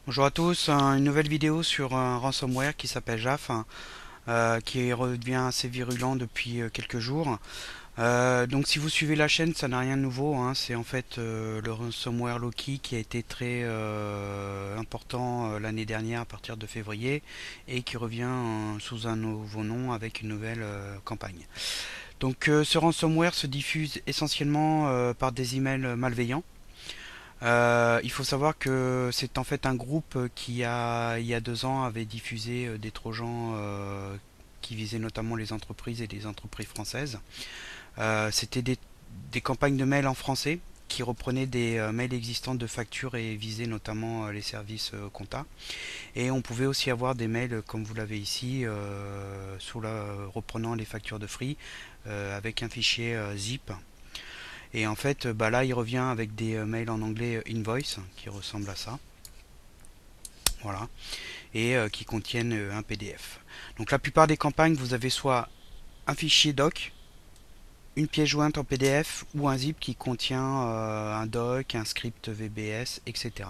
Bonjour à tous, une nouvelle vidéo sur un ransomware qui s'appelle JAF, qui revient assez virulent depuis quelques jours. Donc si vous suivez la chaîne, ça n'a rien de nouveau, hein. C'est en fait le ransomware Loki qui a été très important l'année dernière à partir de février et qui revient sous un nouveau nom avec une nouvelle campagne. Donc ce ransomware se diffuse essentiellement par des emails malveillants. Il faut savoir que c'est en fait un groupe qui il y a 2 ans avait diffusé des trojans qui visaient notamment les entreprises et les entreprises françaises. C'était des campagnes de mails en français qui reprenaient des mails existants de factures et visaient notamment les services compta. Et on pouvait aussi avoir des mails comme vous l'avez ici, reprenant les factures de Free avec un fichier zip. Et en fait, bah là, il revient avec des mails en anglais invoice qui ressemblent à ça. Voilà. Et qui contiennent un PDF. Donc la plupart des campagnes, vous avez soit un fichier doc, une pièce jointe en PDF ou un zip qui contient un doc, un script VBS, etc.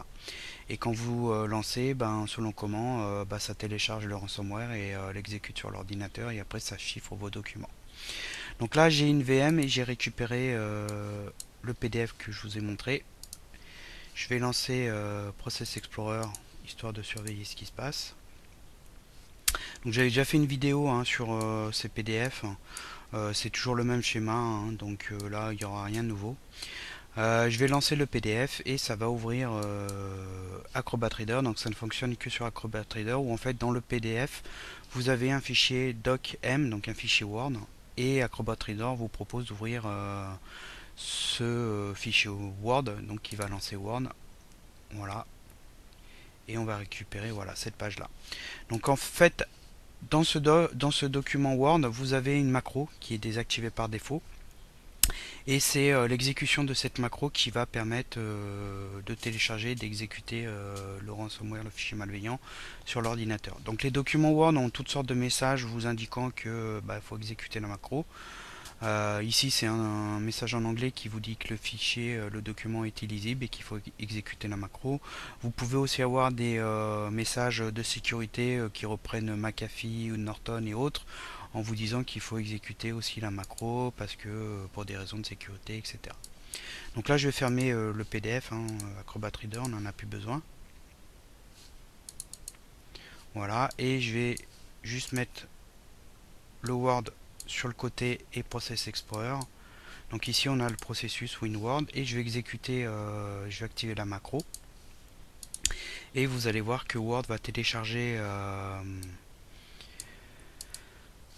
Et quand vous lancez, ben, selon comment, ça télécharge le ransomware et l'exécute sur l'ordinateur et après ça chiffre vos documents. Donc là j'ai une VM et j'ai récupéré le PDF que je vous ai montré. Je vais lancer Process Explorer histoire de surveiller ce qui se passe. Donc j'avais déjà fait une vidéo sur ces PDF. C'est toujours le même schéma, hein, donc là il n'y aura rien de nouveau. Je vais lancer le PDF et ça va ouvrir Acrobat Reader. Donc ça ne fonctionne que sur Acrobat Reader où en fait dans le PDF vous avez un fichier docm, donc un fichier Word, et Acrobat Reader vous propose d'ouvrir ce fichier Word, donc qui va lancer Word. Voilà, et on va récupérer voilà cette page là. Donc en fait dans ce document Word vous avez une macro qui est désactivée par défaut et c'est l'exécution de cette macro qui va permettre de télécharger, d'exécuter le ransomware, le fichier malveillant sur l'ordinateur. Donc les documents Word ont toutes sortes de messages vous indiquant que faut exécuter la macro. Ici c'est un message en anglais qui vous dit que le fichier, le document est illisible et qu'il faut exécuter la macro. Vous pouvez aussi avoir des messages de sécurité qui reprennent McAfee ou Norton et autres en vous disant qu'il faut exécuter aussi la macro parce que pour des raisons de sécurité, etc. Donc là je vais fermer le PDF, Acrobat Reader, on n'en a plus besoin. Voilà, et je vais juste mettre le Word sur le côté et Process Explorer. Donc ici on a le processus WinWord et je vais exécuter, je vais activer la macro et vous allez voir que Word va télécharger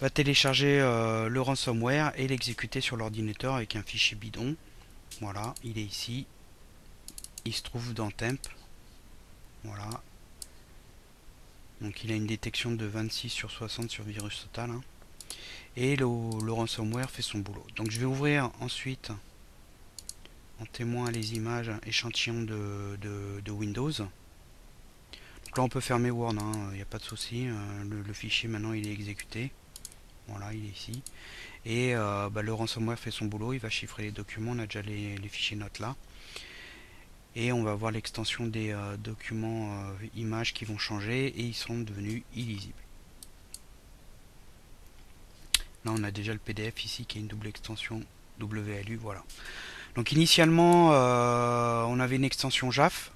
le ransomware et l'exécuter sur l'ordinateur avec un fichier bidon. Voilà, il est ici, il se trouve dans temp. Voilà, donc il a une détection de 26 sur 60 sur virus total, hein. Et le ransomware fait son boulot. Donc je vais ouvrir ensuite en témoin les images échantillons de Windows. Donc là on peut fermer Word, il n'y a pas de souci. Le fichier maintenant il est exécuté. Voilà, il est ici. Et le ransomware fait son boulot, il va chiffrer les documents, on a déjà les fichiers notes là. Et on va voir l'extension des documents images qui vont changer et ils sont devenus illisibles. Là on a déjà le PDF ici qui a une double extension WLU, voilà. Donc initialement on avait une extension JAF.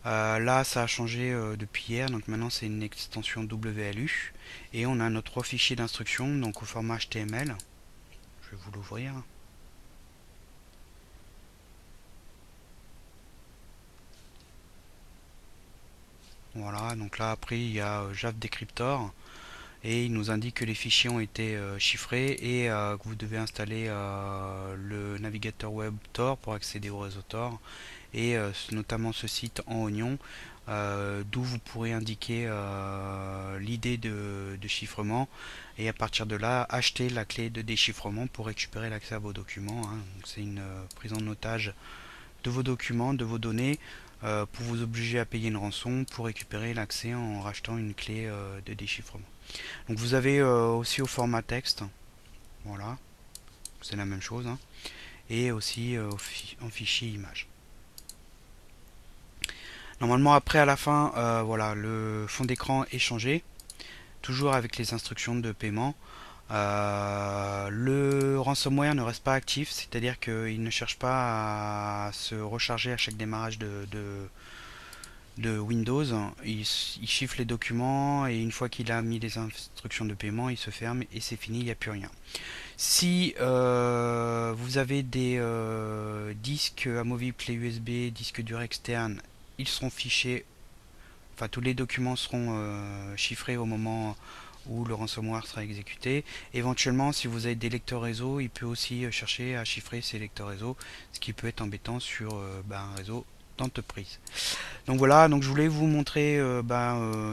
Là ça a changé depuis hier, donc maintenant c'est une extension WLU. Et on a nos 3 fichiers d'instruction, donc au format HTML. Je vais vous l'ouvrir. Voilà, donc là après il y a JAF Decryptor et il nous indique que les fichiers ont été chiffrés et que vous devez installer le navigateur web Tor pour accéder au réseau Tor et notamment ce site en oignon d'où vous pourrez indiquer l'idée de chiffrement et à partir de là acheter la clé de déchiffrement pour récupérer l'accès à vos documents, hein. C'est une prise en otage de vos documents, de vos données pour vous obliger à payer une rançon pour récupérer l'accès en rachetant une clé de déchiffrement. Donc vous avez aussi au format texte, voilà, c'est la même chose, hein, et aussi en fichier image. Normalement après à la fin, voilà, le fond d'écran est changé, toujours avec les instructions de paiement. Le ransomware ne reste pas actif, c'est-à-dire qu'il ne cherche pas à se recharger à chaque démarrage de Windows. Il chiffre les documents et une fois qu'il a mis les instructions de paiement, il se ferme et c'est fini, il n'y a plus rien. Si vous avez des disques amovibles clé USB, disques durs externes, ils seront fichés, enfin tous les documents seront chiffrés au moment où le ransomware sera exécuté. Éventuellement, si vous avez des lecteurs réseau, il peut aussi chercher à chiffrer ces lecteurs réseau, ce qui peut être embêtant sur un réseau d'entreprise. Donc voilà, donc je voulais vous montrer,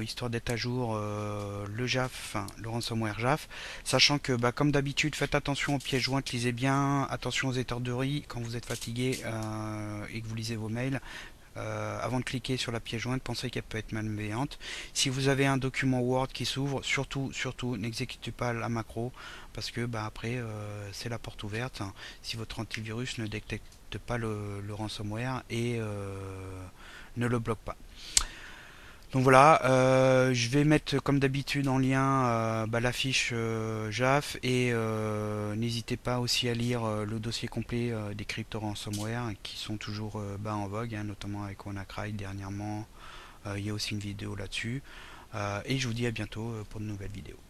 histoire d'être à jour, le JAF, enfin, le ransomware JAF, sachant que comme d'habitude, faites attention aux pièces jointes, lisez bien, attention aux étorderies quand vous êtes fatigué et que vous lisez vos mails. Avant de cliquer sur la pièce jointe, pensez qu'elle peut être malveillante. Si vous avez un document Word qui s'ouvre, surtout, n'exécutez pas la macro parce que après, c'est la porte ouverte. Si votre antivirus ne détecte pas le ransomware et ne le bloque pas. Donc voilà, je vais mettre comme d'habitude en lien la fiche JAF et n'hésitez pas aussi à lire le dossier complet des crypto ransomware qui sont toujours en vogue, hein, notamment avec WannaCry dernièrement. Il y a aussi une vidéo là-dessus. Et je vous dis à bientôt pour de nouvelles vidéos.